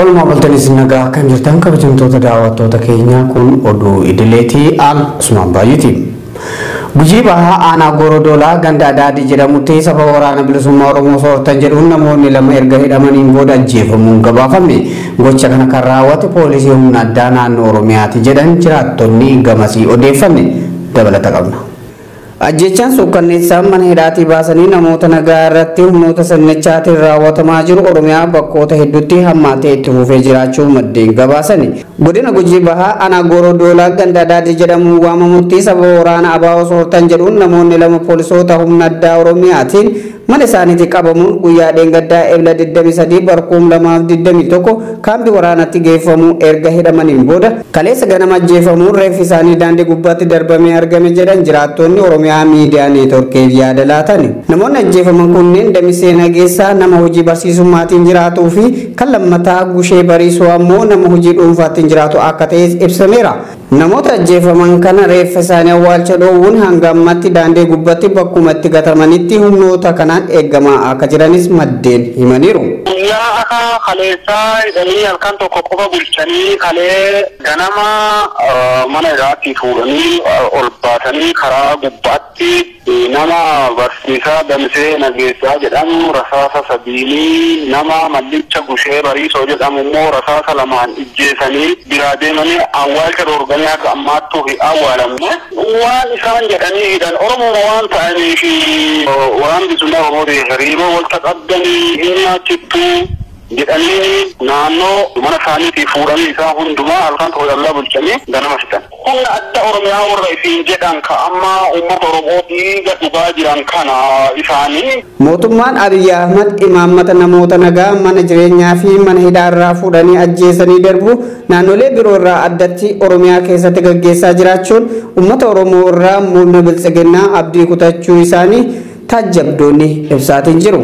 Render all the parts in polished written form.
Walumaa galtanii nagaa kan jirtan kabajamtoota daawwattoota keenya kun oduu idileetii al Usmaan Baay'eeti. Gujii bahaa aanaa Goorodoolaa ganda Adaadii jedhamutti saba waraana bilisummaa Oromoo sooratan jedhuun namoonni lama erga hidhamaniin booda ajjeefamuun gabaafame. Gocha kana kan raawwate poolisii humna addaa naannoo Oromiyaati jedhan jiraattonni gamasii odeeffanne dabalata qabna. Ajjechaan suukkanneessaa mana hidhaatii baasanii namoota nagaa irratti humnoota sirnichaatiin raawwatamaa jiru Oromiyaa bakkoota hedduutti hammaatee itti fufee jiraachuu maddeen gabaasani. Godina Gujii bahaa aanaa Goorodoolaa ganda Adaadii jedhamuun waamamutti saba waraana ABO sooratan jedhuun namoonni lama poolisoota humna addaa Oromiyaatiin mana isaaniitti qabamuun guyyaa dheengaddaa Ebla 23 barkuum 2021 kaambii waraanaatti geeffamuu erga hidhamaniin booda kaleessa ganama ajjeefamuun reeffi isaanii daandii gubbaatti darbamee argame jedhan jiraattonni Oromiyaa miidiyaa neetworkeef yaada laatan. Namoonni ajjeefaman kunneen Damisee Nageessaa nama hojii barsiisummaatiin jiraatuu fi kan lammataa Gushee Bariisoo ammoo nama hojii dhuunfaatiin jiraatu akka ta'es ibsameera. Namoota ajjeefaman kana reeffa isaanii awwaalcha dhoowwuun hanga ammatti daandii gubbaatti bakkuma itti gatamanitti humnoota kanaan eeggamaa akka jiranis maddeen himaniiru. Yaa akka kaleessaa hidhanii halkan tokko qofa bulchanii kalee ganama mana irraatti fuudhanii ol baatanii karaa gubbaatti nama barsiisaa Damisee Nageessaa jedhamu rasaasa sadiinii nama mallicha Gushee Bariisoo jedhamu immoo rasaasa lamaan ijjeesanii biraa deemanii awwaalcha dorganii akka ammaattuu fi awwaalamne waan isaan jedhanii hidhan Oromoo waan ta'aniif waan bilisummaa Oromoo hariiroo walta qabdanii hin nyaachiftuu jedhanii naannoo mana isaaniitii fuudhanii isaa hundumaa halkan tokko dallaa bulchanii ganama fixan. Humna adda Oromiyaa warra isin jedhan ka amma uummata Oromoo dhiiga dhugaa jiran kana isaanii. Mootummaan Abiy Ahmad imaammata namoota nagaa mana jireenyaa fi mana hidhaa irraa fuudhanii ajjeesanii darbu naannolee biroo irraa addatti Oromiyaa keessatti gaggeessaa jiraachuun uummata Oromoo irraa murna biltsiginnaa abdii kutachuu isaanii taajjabdoonni ibsaatiin jiru.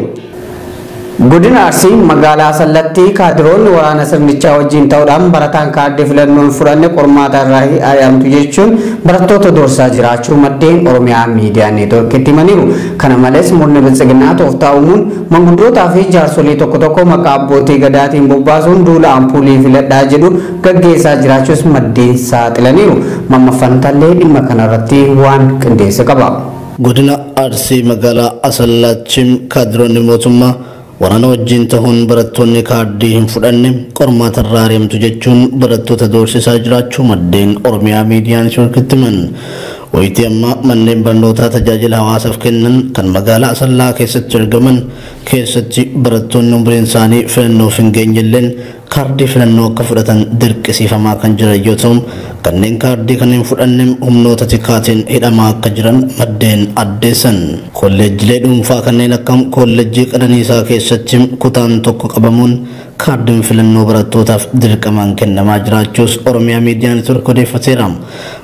Godina Arsii magaalaa Sallatti kaadiroonni waraana sirnichaa wajjin ta'uudhaan barataan kaardii filannoon fudhanne qormaata irraa ari'amtu jechuun barattoota doorsaa jiraachuu maddeen Oromiyaa miidiyaa neetworkiitti himaniiru. Kana malees murni biltsiginnaa tooftaa uumuun manguddootaa fi jaarsolii tokko tokko maqaa abbootii gadaatiin bobbaasuun duula ampuulii filadhaa jedhu gaggeessaa jiraachuus maddeen saaxilaniiru. Mammafantallee dhimma kanarratti waan qindeesse qaba. Godina Arsii magaalaa Asallaatti kaadiroonni mootummaa waraana wajjin ta'uun barattoonni kaardii hin fudhanne qormaata irraa ari'amtu jechuun barattoota doorsisaa jiraachuu maddeen Oromiyaa miidiyaa neetworkiitti himan. Wayitii amma manneen barnootaa tajaajila hawaasaaf kennan kan magaalaa Asallaa keessatti argaman keessatti barattoonni umriin isaanii filannoof hin geenyelleen kaardii filannoo akka fudhatan dirqisiifamaa kan jiran yoo ta'u kanneen kaardii kan hin fudhanne humnoota tikaatiin hidhamaa akka jiran maddeen addeessan. Kolleejjilee dhuunfaa kanneen akka kolleejjii Qananiisaa keessatti kutaan tokko qabamuun kaardiin filannoo barattootaaf dirqamaan kennamaa jiraachuus Oromiyaa miidiyaa neetwork odeeffateera.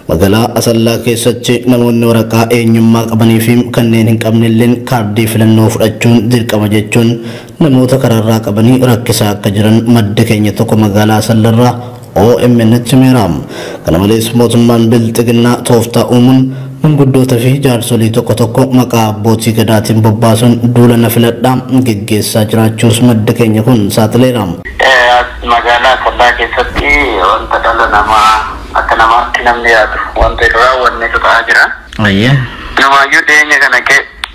Magaalaa Asallaa keessatti namoonni waraqaa eenyummaa qabanii fi kanneen hin qabnelleen kaardii filannoo fudhachuun dirqama jechuun namoota karaarraa qabanii rakkisaa akka jiran madda keenya tokko magaalaa Asallarraa OMN himeera. Kana malees mootummaan biltsiginnaa tooftaa uumuun manguddoota fi jaarsolii tokko tokko maqaa abbootii gadaatiin bobbaasuun duula na filadhaa gaggeessaa jiraachuus madda keenya kun saaxileera. Magaalaa Asallaa keessatti wanta dhala namaa akka namaatti namni yaadu wanta irraa wanni ta'aa jira.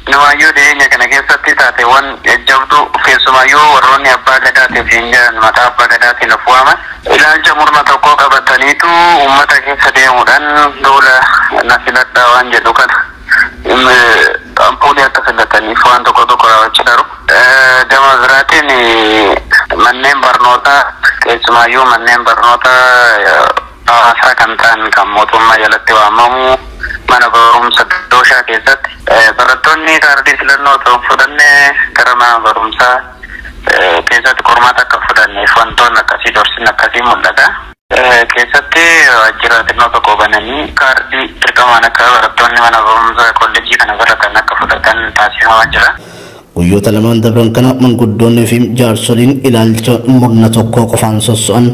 Numaayyuu dhiyeenya kana keessatti taateewwan jajjabduu keessumaayyuu warroonni abbaa gadaatiif hin jiran maqaa abbaa gadaatiin of waaman ilaalcha murna tokko qabataniitu uummata keessa deemuudhaan duula na filadhaa waan jedhu kana ampuulii akka filataniif waan tokko tokko raawwachaa jiru. Gama biraatiin manneen barnootaa keessumaayyuu manneen barnootaa hawaasaa kan ta'an kan mootummaa jalatti waamamu mana barumsa dooshaa keessatti barattoonni kaardii filannoo ta'uu fudhanne gara mana barumsaa keessatti qormaata akka fudhanneef wantoonni akkasii dorsin akkasii mul'ata. Keessatti waajjira xinnoo tokko bananii kaardii dirqamaan akka barattoonni mana barumsaa kolleejjii kana baratan akka fudhatan taasifamaa jira. Guyyoota lamaan dabran kana manguddoonni fi jaarsoliin ilaalcha murna tokko qofaan sosso'an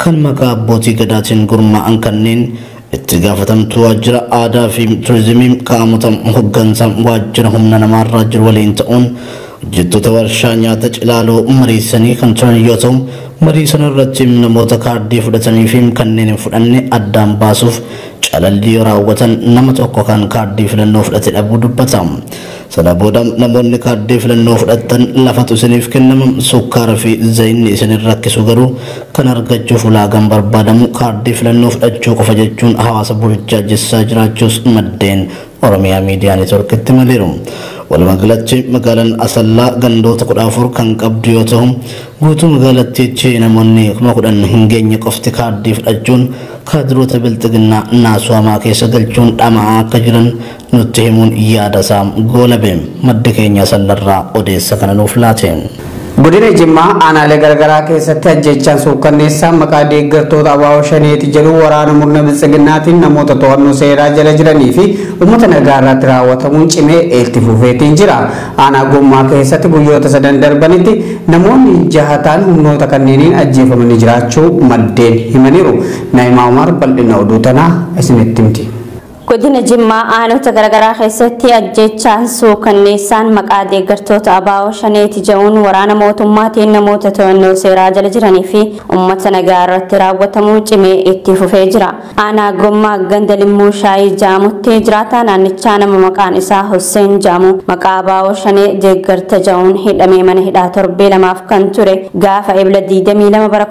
kan maqaa abbootii gadaatiin gurmaa'an kanneen itti gaafatamtuu waajjira aadaa fi turizimii qaamota hoggansa waajjira humna namaarraa jiru waliin ta'uun hojjettoota warshaa nyaata Cilaaloo mariisanii kan turan yoo ta'u marii sanarratti namoota kaardii fudhatanii fi kanneen hin fudhanne addaan baasuuf calallii raawwatan nama tokko kan kaardii filannoo fudhate dhabuu dubbata. Sana booda namoonni kaardii filannoo fudhatan lafatu isiniif kennama sukkaara fi zayinni isin rakkisu garuu kan argachuuf ulaagaan barbaadamu kaardii filannoo fudhachuu qofa jechuun hawaasa burjaajessaa jiraachuus maddeen Oromiyaa Miidiyaa Neetworkitti maleeru. Walumaagalatti magaalaan Asallaa gandoota 14 kan qabdu yoo ta'u guutuu magaalattiitti namoonni 10,000 hin geenye qofti kaardii fudhachuun kaadiroota bilxiginnaa naaswamaa keessa galchuun dhamaa akka jiran nutti himuun yaada isaa goolabe. Madda keenya Asallarraa odeessa kana nuuf laate. Godina Jimmaa aanaalee garagaraa keessatti ajjechaan suukkanneessaa maqaa deeggartoota ABO shaneeti jedhu waraana murna biltsiginnaatiin namoota to'annoo seeraa jala jiranii fi uummata nagaa irratti raawwatamuun cimee itti fufeetiin jira. Aanaa Gommaa keessatti guyyoota 3 darbanitti namoonni 6 ta'an humnoota kanneeniin ajjeefamanii jiraachuu maddeen himaniiru. Naayimaa Umar bal'ina oduu tanaa isinitti himti. Godina Jimmaa aanota garagaraa keessatti ajjechaan suukkanneessaan maqaa deeggartoota ABO shaneeti jedhuun waraana mootummaatiin namoota to'annoo seeraa jala jiranii fi uummata nagaa irratti raawwatamuu cimee itti fufee jira. Aanaa Gommaa ganda Limmuu Shaayii Jaamutti jiraataa naannichaa nama maqaan isaa Hussein Jaamu maqaa ABO shanee deeggarta jedhuun hidhamee mana hidhaa torbee lamaaf kan ture gaafa ebla 22 bara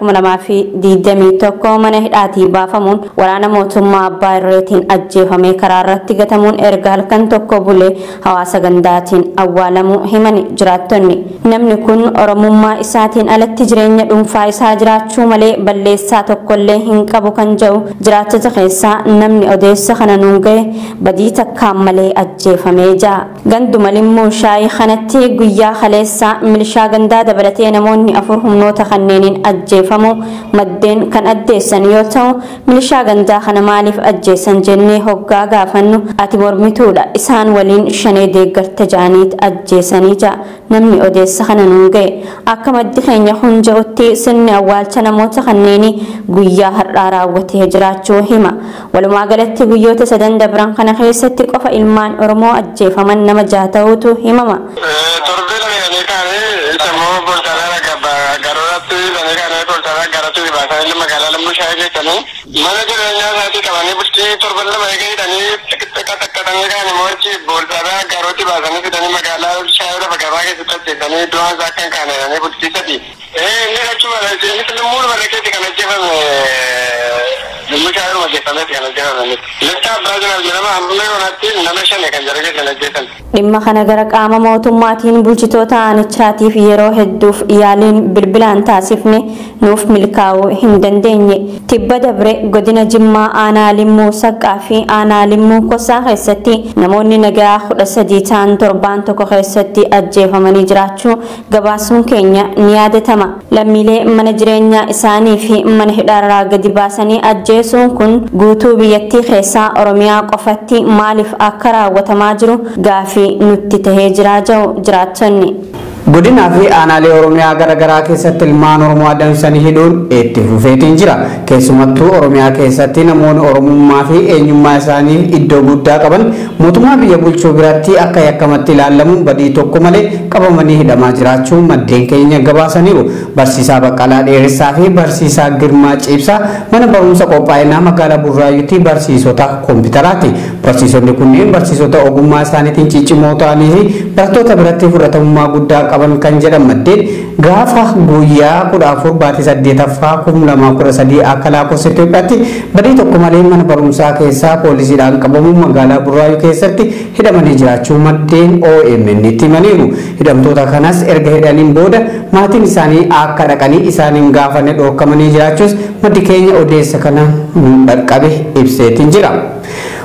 2021 mana hidhaatii baafamuun waraana mootummaa abbaa irreetiin ajjeefame karaa irratti gatamuun erga halkan tokko bulee hawaasa gandaatiin awwaalamuu himani jiraattonni. Namni kun oromummaa isaatiin alatti jireenya dhuunfaa isaa jiraachuu malee balleessaa tokkollee hin qabu kan jedhu jiraattota keessaa namni odeessa kana nuun ga'e badii takkaan malee ajjeefamee jira. Ganduma Limmuu Shaayii kanatti guyyaa kaleessaa milishaa gandaa dabalatee namoonni 4 humnoota kanneeniin ajjeefamuu maddeen kan addeessan yoo ta'u milishaa gandaa kana maaliif ajjeessan jennee hoggaa gaafannu ati mormituudha isaan waliin shanee deeggarta jedhaniit ajjeesanii jira. Namni odeessa kana nuun ga'e akka maddi keenya kun jedhutti sirni awwaalcha namoota kanneenii guyyaa har'aa raawwatee jiraachuu hima. Walumaa galatti guyyoota 3 dabran kana keessatti qofa ilmaan Oromoo ajjeefaman nama 6 ta'uutu himama. Mana jireenyaa isaatii qabanii bultii torban lama eeganii takkatanii kan mochi boolsaadhaa garooti baasanii fidanii magaalaa shaayii lafa gabaa keessatti ajjeesanii du'aan isaa kan kaananii bultii 3. Inni achuma inni limmuu barreesseeti kan ajjeefame limmuu shaayii ajjeefameeti kan ajjeefame. Lafti abbaa jiraaf jedhama amma yoonatti nama 5 kan jara keessa ajjeesan. Dhimma kana gara qaama mootummaatiin bulchitoota aanichaatiif yeroo hedduuf yaaliin bilbilaan taasifne nuuf milkaa'uu hin dandeenye. Tibba dabre godina Jimmaa aanaa Limmuu Saqqaa fi aanaa Limmuu Kosaa keessatti namoonni nagaa 13 ta'an torbaan tokko keessatti ajjeefamanii jiraachuu gabaasuun keenya ni yaadatama. Lammiilee mana jireenyaa isaanii fi mana hidhaarraa gadi baasanii ajjeesuun kun guutuu biyyattii keessaa Oromiyaa qofatti maaliif akka raawwatamaa jiru gaafii nutti tahee jira jedhu jiraattonni. Godina fi aanaalee Oromiyaa garagaraa keessatti ilmaan Oromoo adamsanii hidhuun itti fufeetiin jira. Keessumattuu Oromiyaa keessatti namoonni Oromummaa fi eenyummaa isaanii iddoo guddaa qaban mootummaa biyya bulchuu biratti akka yakkamatti ilaalamuun badii tokko malee qabamanii hidhamaa jiraachuu maddeen keenya gabaasaniiru. Barsiisaa Baqqalaa Dheeressaa fi barsiisaa Girmaa Ciibsaa mana barumsa qophaa'inaa magaalaa Burraayyuutti barsiisota koompitaraati. Barsiisonni kunneen barsiisota ogummaa isaaniitiin ciccimoo ta'anii fi barattoota biratti fudhatamummaa guddaa qaban kan jedhan maddeen gaafa guyyaa 14 baatii 8ffaa 2013 akka lakkoofsa Itoophiyaatti badii tokko malee mana barumsaa keessaa poolisiidhaan qabamuun magaalaa Burraayyuu keessatti hidhamanii jiraachuu maddeen OMN itti himaniiru. Hidhamtoota kanas erga hidhaniin booda maatiin isaanii akka dhaqanii isaaniin gaafanne dhorkamanii jiraachuus maddi keenya odeessa kana dhaqqabe ibseetiin jira.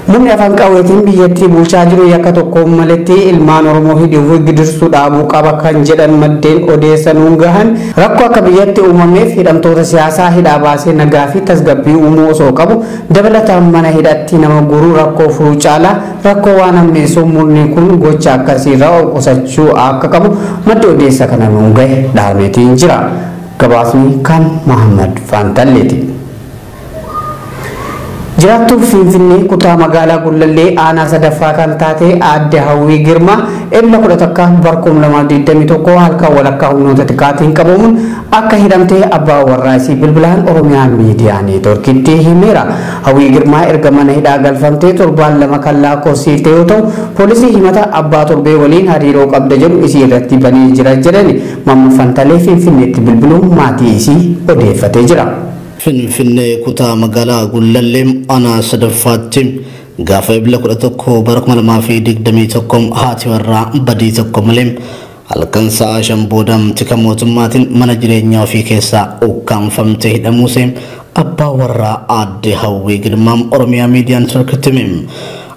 Murni afaan qawweetiin biyyattii bulchaa jiru yakka tokko maletti ilmaan Oromoo hidhuuf gidirsuu dhaabuu qaba kan jedhan maddeen odeessa nuun gahan rakkoo akka biyyatti uumameef hidhamtoota siyaasaa hidhaa baasee nagaa fi tasgabbii uumuu osoo qabu dabalataan mana hidhatti nama guruu rakkoo furuu caalaa rakkoo waan hammeessuuf murni kun gocha akkasiirraa of qusachuu akka qabu maddi odeessa kana nuun gahe dhaameetiin jira. Gabaasni kan Muhammad Fantalleeti. Jiraattuu Finfinnee kutaa magaalaa Gullallee aanaa sadaffaa kan taate Aadde Hawwii Girmaa ebla 11/2021 halkan walakkaa humnoota xiqqaatiin qabamuun akka hidhamtee abbaa warraa isii bilbilaan Oromiyaa miidiyaa neetworkiitti himeera. Hawwii Girmaa erga mana hidhaa galfamtee torbaan lama kan lakkoofsifte yoo ta'u poolisii himata abbaa torbee waliin hariiroo qabda jedhu isii irratti banee jira jedhani Mamma Fantalee Finfinneetti bilbiluun maatii isii odeeffatee jira. Finfinnee kutaa magaalaa Gullallee aanaa sadaffaatti gaafa ebla 11/2021 haati warraa badii tokko malee halkan sa'a 5 boodamti kan mootummaatiin mana jireenyaa ofii keessaa ukkaanfamtee hidhamuusee abbaa warraa Aadde Hawwii Girmaa Oromiyaa miidiyaa neetworkiitti hime.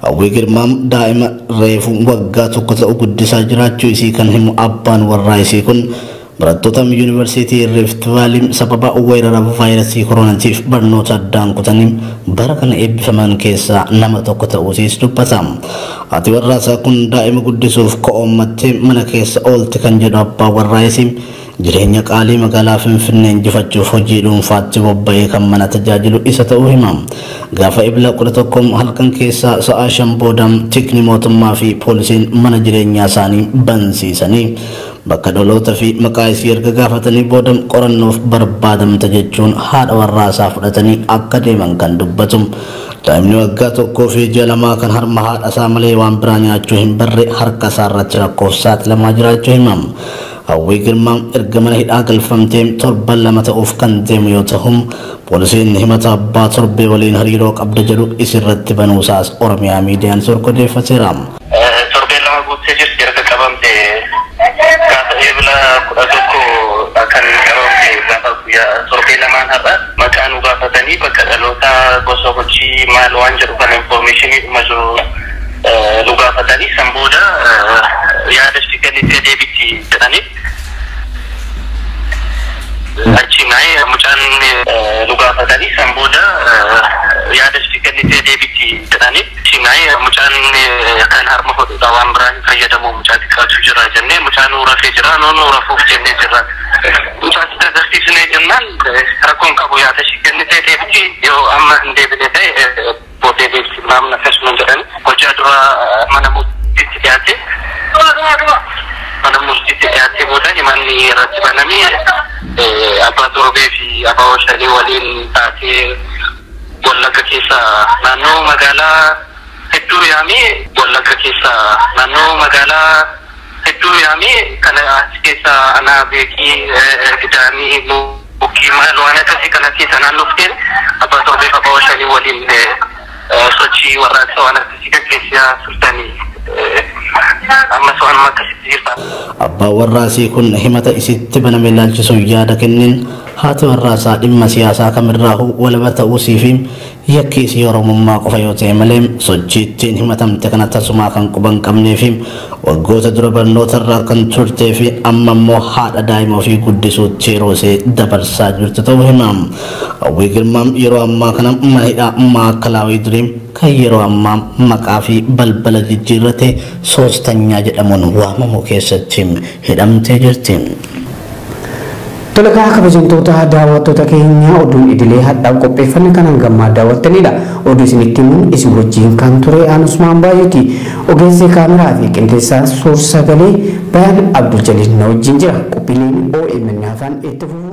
Hawwii Girmaa daa'ima reefu waggaa tokko ta'u guddisaa jiraachuu isii kan himu abbaan warraa isii kun barattoota yuunivarsiitii Rift Valley sababa weerara vaayirasii koronatiif barnoota addaan kutanii bara kana eebbifaman keessaa nama tokko ta'uusiis dubbata. Haati warraa isaa kun daa'ima guddisuuf ko'oomattee mana keessa oolte kan jedhu abbaa warraa isii jireenya qaalii magaalaa Finfinnee injifachuuf hojii dhuunfaatti bobba'ee kan mana tajaajilu isa ta'uu hima. Gaafa ebla 11 halkan keessaa sa'a 5 booda tikni mootummaa fi poolisiin mana jireenyaa isaanii bansiisanii bakka dhaloota fi maqaa isii erga gaafatanii booda qorannoof barbaadamta jechuun haadha warraa isaa fudhatanii akka deeman kan dubbatu. Daa'imni waggaa tokkoo fi ji'a lamaa kan harma haadha isaa malee waan biraa nyaachuu hin barre harka isaa irratti rakkoof saaxilamaa jiraachuu hima. Hawwii Girmaa erga mana hidhaa galfamtee torban lama ta'uuf kan deemu yoo ta'u poolisiin himata abbaa torbee waliin hariiroo qabda jedhu isirratti banuusaas Oromiyaa miidiyaa neetworkii odeeffateera. Torbee lama guuttee jirti erga qabamte gaafa ebla 11 kan qabamte gaafa guyyaa torbee lamaan har'a maqaa nu gaafatanii bakka dhaloota gosa hojii maal waan jedhu kan infoormeeshinii dhuma jiru nu gaafatanii san booda yaadatti kennitee deebitti jedhanii achinaay mucaan nu gaafatanii san booda yaadatti kennitee deebitti jedhanii achinaay mucaan kan harma hodhuudha waan biraan fayyadamu mucaa xiqqaatu jira jennee mucaan rafee jira noonu rafuuf jennee jirra mucaa xiqqaa agarsiisnee jennaan rakkoon qabu yaadatti kennitee deebitti yoo amma hin deebine ta'e boodee deebisi maamna akkasuma jedhanii hojii dura mana murtiitti dhiyaate mana murtiitti dhiyaate booda himanni irratti banamee abbaa torbee fi abbaa shanii waliin taatee Wallagga keessa naannoo magaalaa hedduu yaamee Wallagga keessa naannoo magaalaa hedduu yaamee kana keessa anaa beekii gidaanii bukkii maal waan akkasii kana keessa naannoo fideen abbaa torbee fi abbaa shanii waliin sochii warraaqsa waan akkasii gaggeessaa turtanii amma so'an akkasitti jirta. Abbaa warraasii kun himata isitti baname ilaalchisuun yaada kennin haati warraasaa dhimma siyaasaa kamirraa walaba ta'uusii fi yakki isii Oromummaa qofa yoo ta'e malee sochii ittiin himatamte kana tasumaa kan quban qabnee fi waggoota dura barnoota irraa kan turtee fi amma immoo haadha daa'ima ofii guddisuutti yeroo ishee dabarsaa jirtu ta'uu hima. Hawwii Girmaa yeroo ammaa kana mana hidhaa maakalaawii durii kan yeroo ammaa maqaa fi balbala jijjiirrate soostanyaa jedhamuun waamamu keessatti hidhamtee jirti. Tolakaa kabajamtoota daawwattoota keenya oduun idilee hadhaaf qopheeffanne kanaan gammaa daawwattanidha. Oduu isinitti himuun isin wajjin kan ture Usmaan Baay'ooti. Ogeessi kaameraa fi qindeessaa suur sagalee Bayaan Abdul Jaliil na wajjin jira. Qophiileen OMN afaan itti fufu.